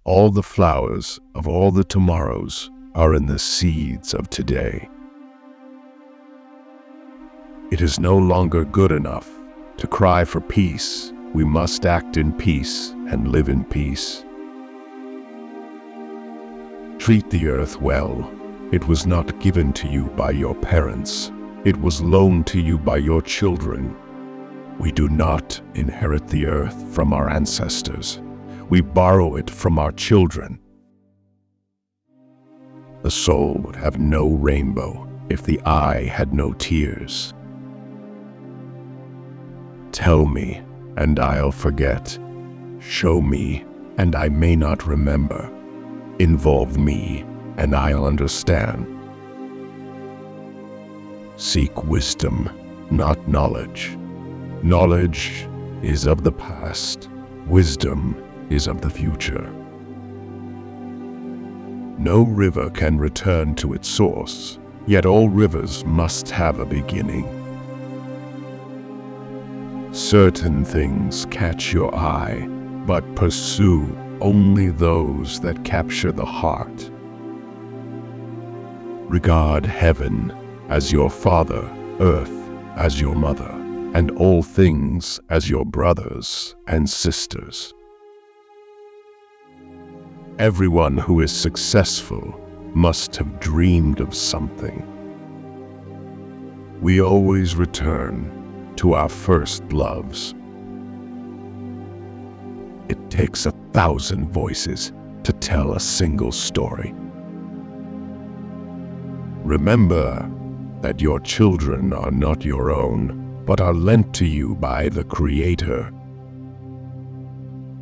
All the flowers of all the tomorrows are in the seeds of today. It is no longer good enough to cry for peace. We must act in peace and live in peace. Treat the earth well. It was not given to you by your parents. It was loaned to you by your children. We do not inherit the earth from our ancestors. We borrow it from our children. The soul would have no rainbow if the eye had no tears. Tell me, and I'll forget. Show me, and I may not remember. Involve me, and I'll understand. Seek wisdom, not knowledge. Knowledge is of the past. Wisdom is of the future. No river can return to its source, yet all rivers must have a beginning. Certain things catch your eye, but pursue only those that capture the heart. Regard heaven as your father, earth as your mother, and all things as your brothers and sisters. Everyone who is successful must have dreamed of something. We always return to our first loves. It takes 1,000 voices to tell a single story. Remember that your children are not your own, but are lent to you by the Creator.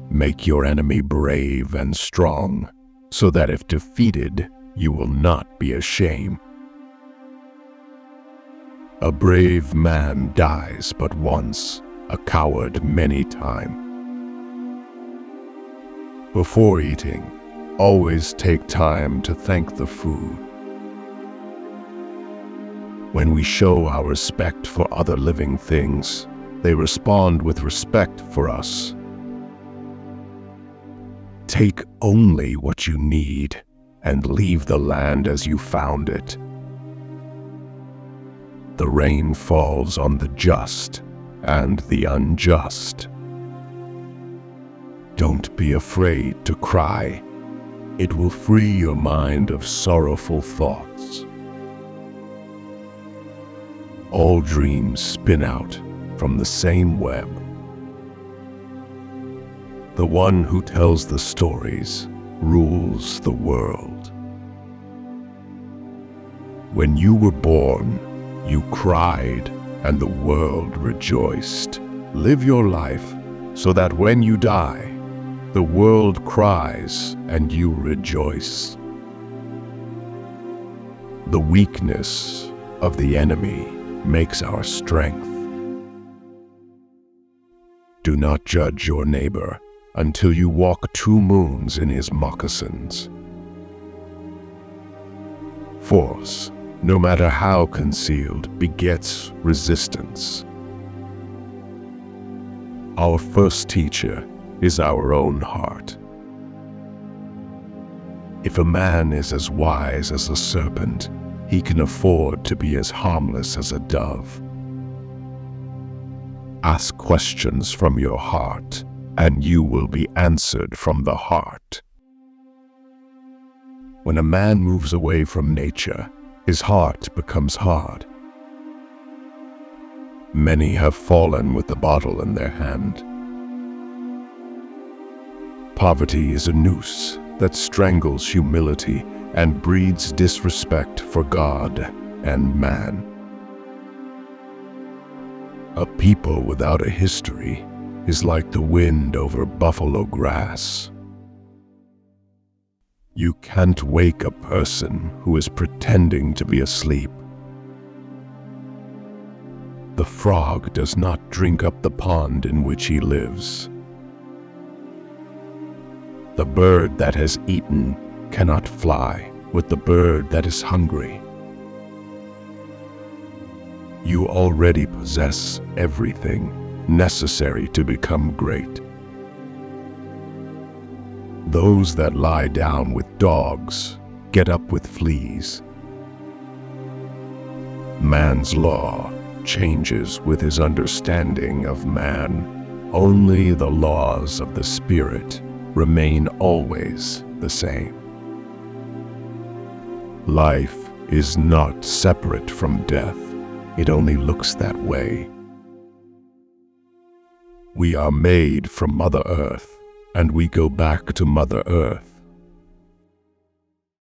Make your enemy brave and strong, so that if defeated, you will not be ashamed. A brave man dies but once, a coward many times. Before eating, always take time to thank the food. When we show our respect for other living things, they respond with respect for us. Take only what you need and leave the land as you found it. The rain falls on the just and the unjust. Don't be afraid to cry. It will free your mind of sorrowful thoughts. All dreams spin out from the same web. The one who tells the stories rules the world. When you were born, you cried and the world rejoiced. Live your life so that when you die, the world cries and you rejoice. The weakness of the enemy makes our strength. Do not judge your neighbor until you walk 2 moons in his moccasins. Force, no matter how concealed, begets resistance. Our first teacher is our own heart. If a man is as wise as a serpent, he can afford to be as harmless as a dove. Ask questions from your heart, and you will be answered from the heart. When a man moves away from nature, his heart becomes hard. Many have fallen with the bottle in their hand. Poverty is a noose that strangles humility and breeds disrespect for God and man. A people without a history is like the wind over buffalo grass. You can't wake a person who is pretending to be asleep. The frog does not drink up the pond in which he lives. The bird that has eaten cannot fly with the bird that is hungry. You already possess everything necessary to become great. those that lie down with dogs get up with fleas. Man's law changes with his understanding of man. Only the laws of the Spirit remain always the same. Life is not separate from death. It only looks that way. We are made from Mother Earth, and we go back to Mother Earth.